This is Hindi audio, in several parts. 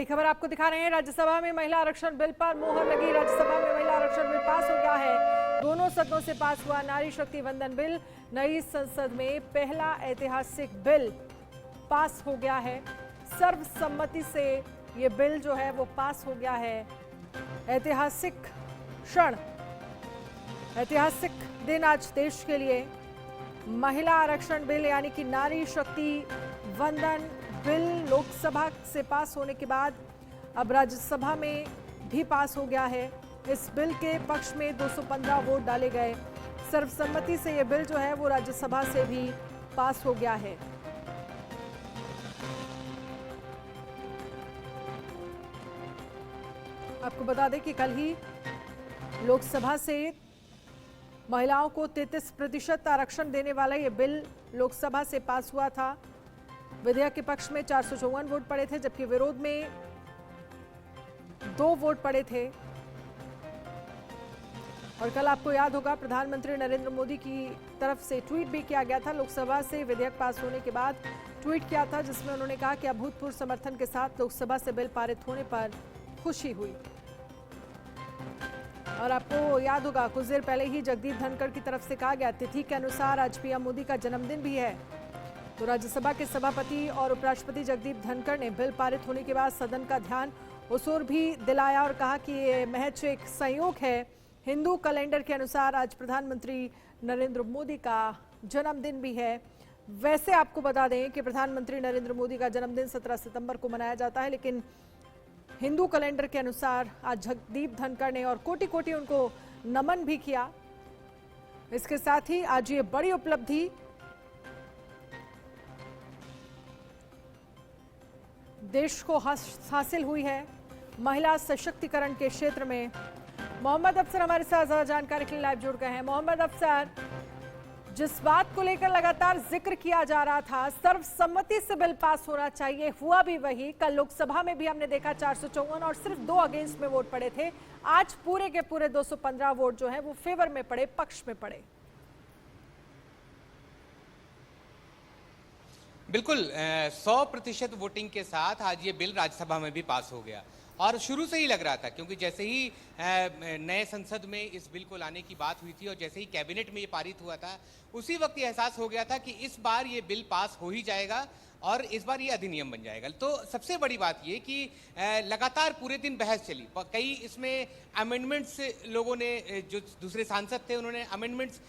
खबर आपको दिखा रहे हैं। राज्यसभा में महिला आरक्षण बिल पर मोहर लगी। राज्यसभा में महिला आरक्षण बिल पास हो गया है। दोनों सदनों से पास हुआ नारी शक्ति वंदन बिल। नई संसद में पहला ऐतिहासिक बिल पास हो गया है। सर्वसम्मति से ये बिल जो है वो पास हो गया है। ऐतिहासिक क्षण, ऐतिहासिक दिन आज देश के लिए। महिला आरक्षण बिल यानी कि नारी शक्ति वंदन बिल लोकसभा से पास होने के बाद अब राज्यसभा में भी पास हो गया है। इस बिल के पक्ष में 215 वोट डाले गए। सर्वसम्मति से यह बिल जो है वो राज्यसभा से भी पास हो गया है। आपको बता दें कि कल ही लोकसभा से महिलाओं को 33% आरक्षण देने वाला यह बिल लोकसभा से पास हुआ था। विधेयक के पक्ष में 454 वोट पड़े थे, जबकि विरोध में 2 वोट पड़े थे। और कल आपको याद होगा प्रधानमंत्री नरेंद्र मोदी की तरफ से ट्वीट भी किया गया था। लोकसभा से विधेयक पास होने के बाद ट्वीट किया था, जिसमें उन्होंने कहा कि अभूतपूर्व समर्थन के साथ लोकसभा से बिल पारित होने पर खुशी हुई। और आपको याद होगा कुछ देर पहले ही जगदीप धनखड़ की तरफ से कहा गया, तिथि के अनुसार आज पीएम मोदी का जन्मदिन भी है। तो राज्यसभा के सभापति और उपराष्ट्रपति जगदीप धनखड़ ने बिल पारित होने के बाद सदन का ध्यान उस ओर भी दिलाया और कहा कि ये महज एक संयोग है। हिंदू कैलेंडर के अनुसार आज प्रधानमंत्री नरेंद्र मोदी का जन्मदिन भी है। वैसे आपको बता दें कि प्रधानमंत्री नरेंद्र मोदी का जन्मदिन 17 सितंबर को मनाया जाता है, लेकिन हिंदू कैलेंडर के अनुसार आज जगदीप धनखड़ ने और कोटि कोटि उनको नमन भी किया। इसके साथ ही आज ये बड़ी उपलब्धि देश को हासिल हुई है महिला सशक्तिकरण के क्षेत्र में। मोहम्मद अफसर हमारे साथ ज्यादा जानकारी के लिए लाइव जुड़ गए हैं। मोहम्मद अफसर, जिस बात को लेकर लगातार जिक्र किया जा रहा था, सर्वसम्मति से बिल पास होना चाहिए, हुआ भी वही। कल लोकसभा में भी हमने देखा 454 और सिर्फ 2 अगेंस्ट में वोट पड़े थे। आज पूरे के पूरे 215 वोट जो है वो फेवर में पड़े, पक्ष में पड़े। बिल्कुल 100% वोटिंग के साथ आज ये बिल राज्यसभा में भी पास हो गया। और शुरू से ही लग रहा था, क्योंकि जैसे ही नए संसद में इस बिल को लाने की बात हुई थी और जैसे ही कैबिनेट में ये पारित हुआ था, उसी वक्त ये एहसास हो गया था कि इस बार ये बिल पास हो ही जाएगा और इस बार ये अधिनियम बन जाएगा। तो सबसे बड़ी बात ये कि लगातार पूरे दिन बहस चली। कई इसमें अमेंडमेंट्स लोगों ने, जो दूसरे सांसद थे उन्होंने अमेंडमेंट्स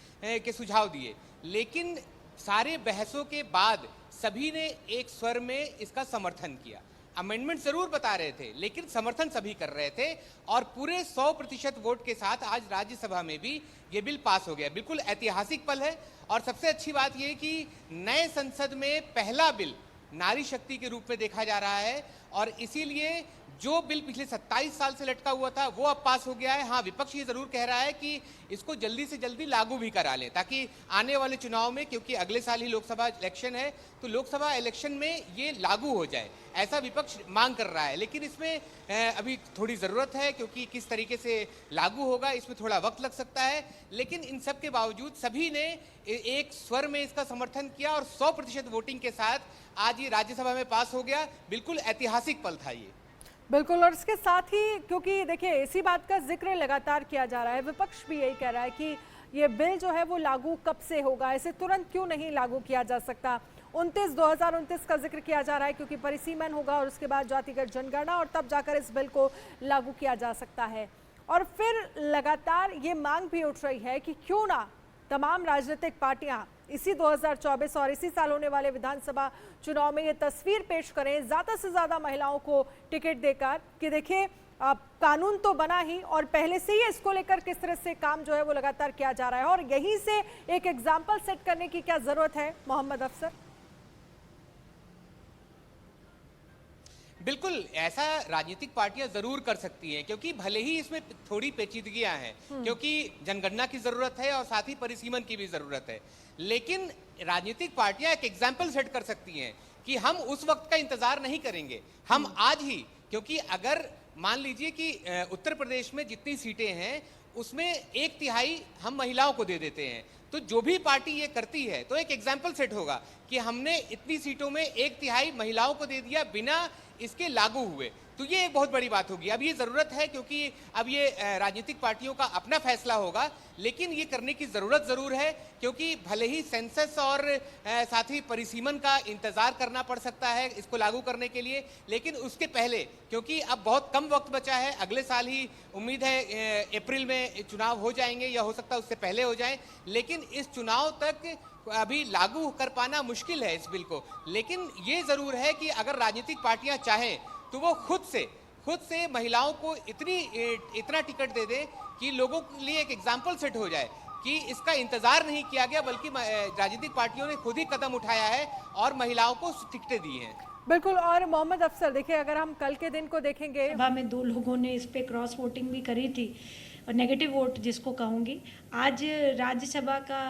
के सुझाव दिए, लेकिन सारे बहसों के बाद सभी ने एक स्वर में इसका समर्थन किया। अमेंडमेंट जरूर बता रहे थे, लेकिन समर्थन सभी कर रहे थे और पूरे 100% वोट के साथ आज राज्यसभा में भी ये बिल पास हो गया। बिल्कुल ऐतिहासिक पल है। और सबसे अच्छी बात यह कि नए संसद में पहला बिल नारी शक्ति के रूप में देखा जा रहा है और इसीलिए जो बिल पिछले 27 साल से लटका हुआ था वो अब पास हो गया है। हाँ, विपक्ष ये जरूर कह रहा है कि इसको जल्दी से जल्दी लागू भी करा लें, ताकि आने वाले चुनाव में, क्योंकि अगले साल ही लोकसभा इलेक्शन है, तो लोकसभा इलेक्शन में ये लागू हो जाए, ऐसा विपक्ष मांग कर रहा है। लेकिन इसमें अभी थोड़ी ज़रूरत है, क्योंकि किस तरीके से लागू होगा इसमें थोड़ा वक्त लग सकता है। लेकिन इन सब के बावजूद सभी ने एक स्वर में इसका समर्थन किया और 100% वोटिंग के साथ आज ये राज्यसभा में पास हो गया। बिल्कुल ऐतिहासिक पल था ये। बिल्कुल। और इसके साथ ही, क्योंकि देखिए इसी बात का जिक्र लगातार किया जा रहा है, विपक्ष भी यही कह रहा है कि ये बिल जो है वो लागू कब से होगा, इसे तुरंत क्यों नहीं लागू किया जा सकता। 2029 का जिक्र किया जा रहा है, क्योंकि परिसीमन होगा और उसके बाद जातिगत जनगणना और तब जाकर इस बिल को लागू किया जा सकता है। और फिर लगातार ये मांग भी उठ रही है कि क्यों ना तमाम राजनीतिक पार्टियां इसी 2024 और इसी साल होने वाले विधानसभा चुनाव में ये तस्वीर पेश करें, ज्यादा से ज्यादा महिलाओं को टिकट देकर, कि देखिए कानून तो बना ही और पहले से ही इसको लेकर किस तरह से काम जो है वो लगातार किया जा रहा है। और यहीं से एक एग्जाम्पल सेट करने की क्या जरूरत है मोहम्मद अफसर? बिल्कुल ऐसा राजनीतिक पार्टियां जरूर कर सकती हैं, क्योंकि भले ही इसमें थोड़ी पेचीदगियां हैं, क्योंकि जनगणना की जरूरत है और साथ ही परिसीमन की भी जरूरत है। लेकिन राजनीतिक पार्टियां एक एग्जाम्पल सेट कर सकती हैं कि हम उस वक्त का इंतजार नहीं करेंगे, हम आज ही, क्योंकि अगर मान लीजिए कि उत्तर प्रदेश में जितनी सीटें हैं उसमें 1/3 हम महिलाओं को दे देते हैं, तो जो भी पार्टी ये करती है तो एक एग्जाम्पल सेट होगा कि हमने इतनी सीटों में 1/3 महिलाओं को दे दिया बिना इसके लागू हुए। तो ये एक बहुत बड़ी बात होगी। अब ये जरूरत है क्योंकि अब ये राजनीतिक पार्टियों का अपना फैसला होगा, लेकिन ये करने की जरूरत जरूर है क्योंकि भले ही सेंसस और साथ ही परिसीमन का इंतजार करना पड़ सकता है इसको लागू करने के लिए, लेकिन उसके पहले क्योंकि अब बहुत कम वक्त बचा है, अगले साल ही उम्मीद है अप्रैल में चुनाव हो जाएंगे या हो सकता है उससे पहले हो जाए, लेकिन इस चुनाव तक अभी लागू कर पाना मुश्किल है इस बिल को। लेकिन ये जरूर है कि अगर राजनीतिक पार्टियां चाहें तो वो खुद से महिलाओं को इतना टिकट दे दे कि लोगों के लिए एक एग्जाम्पल सेट हो जाए कि इसका इंतजार नहीं किया गया, बल्कि राजनीतिक पार्टियों ने खुद ही कदम उठाया है और महिलाओं को टिकटें दी हैं। बिल्कुल। और मोहम्मद अफसर, देखिए अगर हम कल के दिन को देखेंगे, सभा में 2 लोगों ने इस पे क्रॉस वोटिंग भी करी थी, और नेगेटिव वोट जिसको कहूँगी। आज राज्यसभा का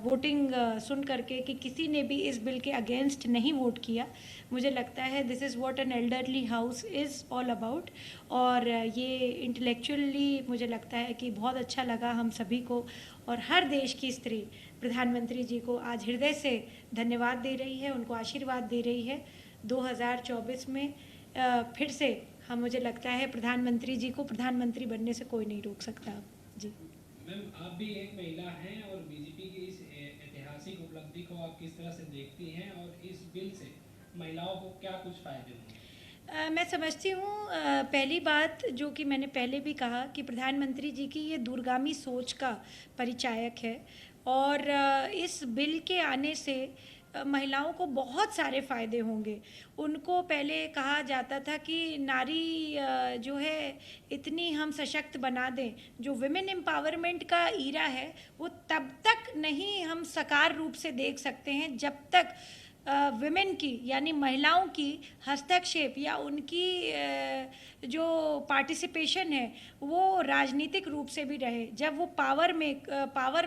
वोटिंग सुन करके कि किसी ने भी इस बिल के अगेंस्ट नहीं वोट किया, मुझे लगता है this is what an elderly house is all about. और ये इंटेलेक्चुअली मुझे लगता है कि बहुत अच्छा लगा हम सभी को, और हर देश की स्त्री प्रधानमंत्री जी को आज हृदय से धन्यवाद दे रही है, उनको आशीर्वाद दे रही है। 2024 में फिर से हम, मुझे लगता है प्रधानमंत्री जी को प्रधानमंत्री बनने से कोई नहीं रोक सकता। जी मैम, आप भी एक महिला हैं और बीजेपी की इस ऐतिहासिक उपलब्धि को आप किस तरह से देखती हैं, और इस बिल से महिलाओं को क्या कुछ फायदे होंगे? मैं समझती हूँ, पहली बात जो कि मैंने पहले भी कहा कि प्रधानमंत्री जी की ये दूरगामी सोच का परिचायक है, और इस बिल के आने से महिलाओं को बहुत सारे फ़ायदे होंगे। उनको पहले कहा जाता था कि नारी जो है इतनी हम सशक्त बना दें, जो विमेन एम्पावरमेंट का ईरा है वो तब तक नहीं हम साकार रूप से देख सकते हैं जब तक विमेन की यानी महिलाओं की हस्तक्षेप या उनकी जो पार्टिसिपेशन है वो राजनीतिक रूप से भी रहे। जब वो पावर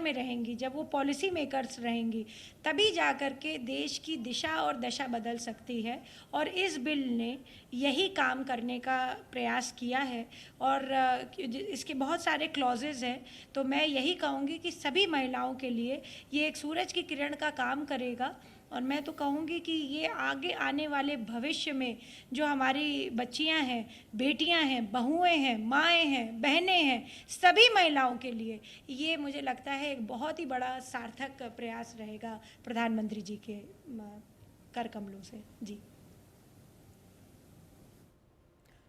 में रहेंगी, जब वो पॉलिसी मेकर्स रहेंगी, तभी जा कर के देश की दिशा और दशा बदल सकती है। और इस बिल ने यही काम करने का प्रयास किया है, और इसके बहुत सारे क्लॉजेज हैं। तो मैं यही कहूँगी कि सभी महिलाओं के लिए ये एक सूरज की किरण का काम करेगा, और मैं तो कहूँगी कि ये आगे आने वाले भविष्य में जो हमारी बच्चियां हैं, बेटियां हैं, बहुएं हैं, माएँ हैं, बहनें हैं, सभी महिलाओं के लिए ये मुझे लगता है एक बहुत ही बड़ा सार्थक प्रयास रहेगा प्रधानमंत्री जी के कर कमलों से। जी,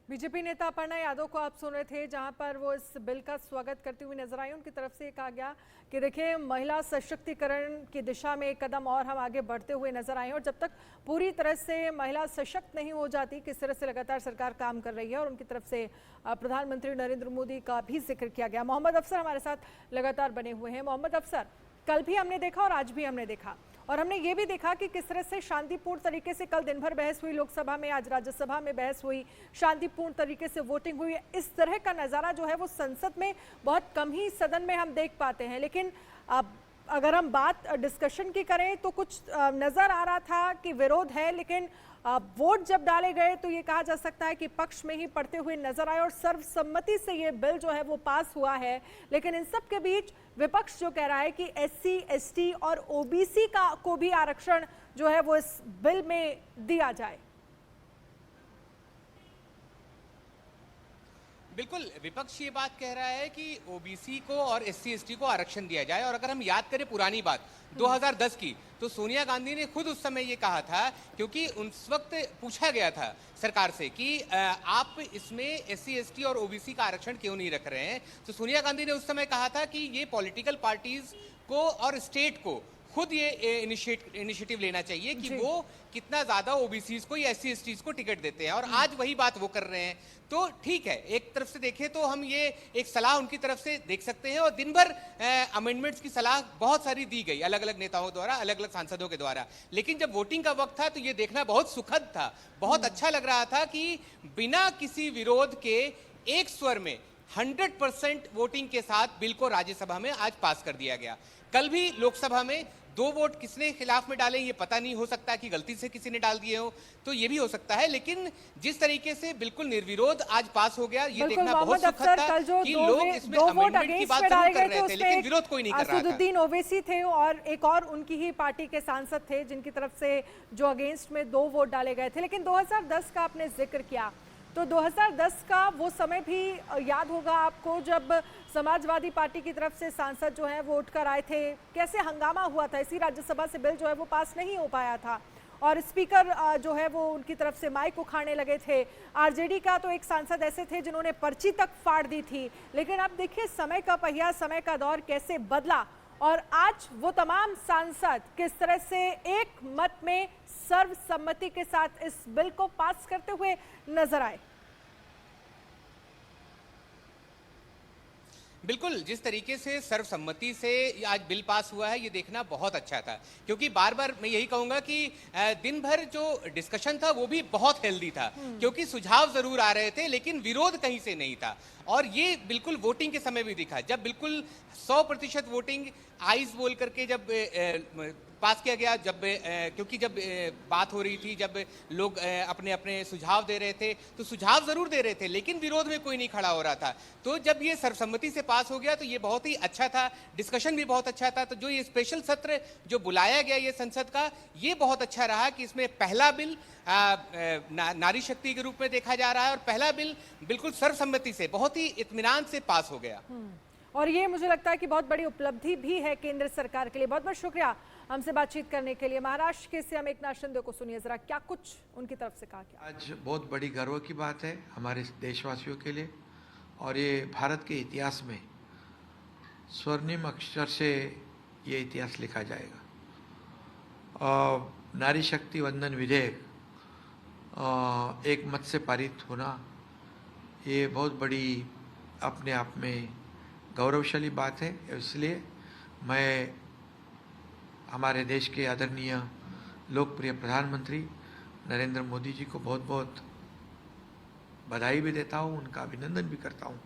बीजेपी नेता अपर्णा यादव को आप सुन रहे थे, जहां पर वो इस बिल का स्वागत करती हुई नजर आई। उनकी तरफ से कहा गया कि देखिए महिला सशक्तिकरण की दिशा में एक कदम और हम आगे बढ़ते हुए नजर आए, और जब तक पूरी तरह से महिला सशक्त नहीं हो जाती, किस तरह से लगातार सरकार काम कर रही है। और उनकी तरफ से प्रधानमंत्री नरेंद्र मोदी का भी जिक्र किया गया। मोहम्मद अफसर हमारे साथ लगातार बने हुए हैं। मोहम्मद अफसर, कल भी हमने देखा और आज भी हमने देखा, और हमने ये भी देखा कि किस तरह से शांतिपूर्ण तरीके से कल दिन भर बहस हुई लोकसभा में, आज राज्यसभा में बहस हुई, शांतिपूर्ण तरीके से वोटिंग हुई। इस तरह का नज़ारा जो है वो संसद में बहुत कम ही सदन में हम देख पाते हैं। लेकिन अब अगर हम बात डिस्कशन की करें तो कुछ नज़र आ रहा था कि विरोध है, लेकिन वोट जब डाले गए तो ये कहा जा सकता है कि पक्ष में ही पड़ते हुए नजर आए, और सर्वसम्मति से ये बिल जो है वो पास हुआ है। लेकिन इन सब के बीच विपक्ष जो कह रहा है कि SC, ST और OBC को भी आरक्षण जो है वो इस बिल में दिया जाए। बिल्कुल, विपक्ष ये बात कह रहा है कि OBC को और SC, ST को आरक्षण दिया जाए। और अगर हम याद करें पुरानी बात 2010 की, तो सोनिया गांधी ने खुद उस समय ये कहा था, क्योंकि उस वक्त पूछा गया था सरकार से कि आप इसमें SC, ST और OBC का आरक्षण क्यों नहीं रख रहे हैं। तो सोनिया गांधी ने उस समय कहा था कि ये पॉलिटिकल पार्टीज को और स्टेट को खुद ये इनिशिएटिव लेना चाहिए कि वो कितना ज्यादा OBCs को या SC, STs को टिकट देते हैं, और आज वही बात वो कर रहे हैं। तो ठीक है, एक तरफ से देखें तो हम ये एक सलाह उनकी तरफ से देख सकते हैं, और दिन भर अमेंडमेंट्स की सलाह बहुत सारी दी गई अलग अलग नेताओं द्वारा, अलग अलग सांसदों के द्वारा। लेकिन जब वोटिंग का वक्त था तो ये देखना बहुत सुखद था, बहुत अच्छा लग रहा था कि बिना किसी विरोध के एक स्वर में 100% वोटिंग के साथ बिल को राज्यसभा में आज पास कर दिया गया। कल भी लोकसभा में 2 वोट किसने खिलाफ में डाले ये पता नहीं, हो सकता है कि गलती से किसी ने डाल दिए हो, तो ये भी हो सकता है। लेकिन जिस तरीके से बिल्कुल निर्विरोध आज पास हो गया, ये देखना बहुत सुखद था कि लोग इसमें अमेंडमेंट की बात जरूर कर रहे थे, लेकिन विरोध कोई नहीं कर रहा था। असदुद्दीन ओवैसी थे और एक और उनकी ही पार्टी के सांसद थे जिनकी तरफ से जो अगेंस्ट में 2 वोट डाले गए थे। लेकिन 2010 का आपने जिक्र किया, तो 2010 का वो समय भी याद होगा आपको, जब समाजवादी पार्टी की तरफ से सांसद जो हैं वो उठकर आए थे, कैसे हंगामा हुआ था। इसी राज्यसभा से बिल जो है वो पास नहीं हो पाया था और स्पीकर जो है वो उनकी तरफ से माइक उखाड़ने लगे थे। आरजेडी का तो एक सांसद ऐसे थे जिन्होंने पर्ची तक फाड़ दी थी। लेकिन अब देखिए समय का पहिया, समय का दौर कैसे बदला और आज वो तमाम सांसद किस तरह से एक मत में सर्वसम्मति के साथ इस बिल को पास करते हुए नजर आए। बिल्कुल, जिस तरीके से सर्वसम्मति से आज बिल पास हुआ है ये देखना बहुत अच्छा था, क्योंकि बार बार मैं यही कहूंगा कि दिन भर जो डिस्कशन था वो भी बहुत हेल्दी था, क्योंकि सुझाव जरूर आ रहे थे लेकिन विरोध कहीं से नहीं था। और ये बिल्कुल वोटिंग के समय भी दिखा, जब बिल्कुल 100% वोटिंग आइज बोल करके जब पास किया गया, जब क्योंकि जब बात हो रही थी, जब लोग अपने अपने सुझाव दे रहे थे तो सुझाव जरूर दे रहे थे लेकिन विरोध में कोई नहीं खड़ा हो रहा था। तो जब ये सर्वसम्मति से पास हो गया तो ये बहुत ही अच्छा था, डिस्कशन भी बहुत अच्छा था। तो जो ये स्पेशल सत्र जो बुलाया गया ये संसद का, ये बहुत अच्छा रहा कि इसमें पहला बिल नारी शक्ति के रूप में देखा जा रहा है और पहला बिल बिल्कुल सर्वसम्मति से बहुत ही इत्मीनान से पास हो गया। और ये मुझे लगता है कि बहुत बड़ी उपलब्धि भी है केंद्र सरकार के लिए। बहुत बहुत शुक्रिया हमसे बातचीत करने के लिए। महाराष्ट्र के सीएम एकनाथ शिंदे को सुनिए जरा क्या कुछ उनकी तरफ से कहा गया। आज बहुत बड़ी गर्व की बात है हमारे देशवासियों के लिए और ये भारत के इतिहास में स्वर्णिम अक्षर से ये इतिहास लिखा जाएगा। नारी शक्ति वंदन विधेयक एक मत से पारित होना ये बहुत बड़ी अपने आप में गौरवशाली बात है। इसलिए मैं हमारे देश के आदरणीय लोकप्रिय प्रधानमंत्री नरेंद्र मोदी जी को बहुत बहुत बधाई भी देता हूँ, उनका अभिनंदन भी करता हूँ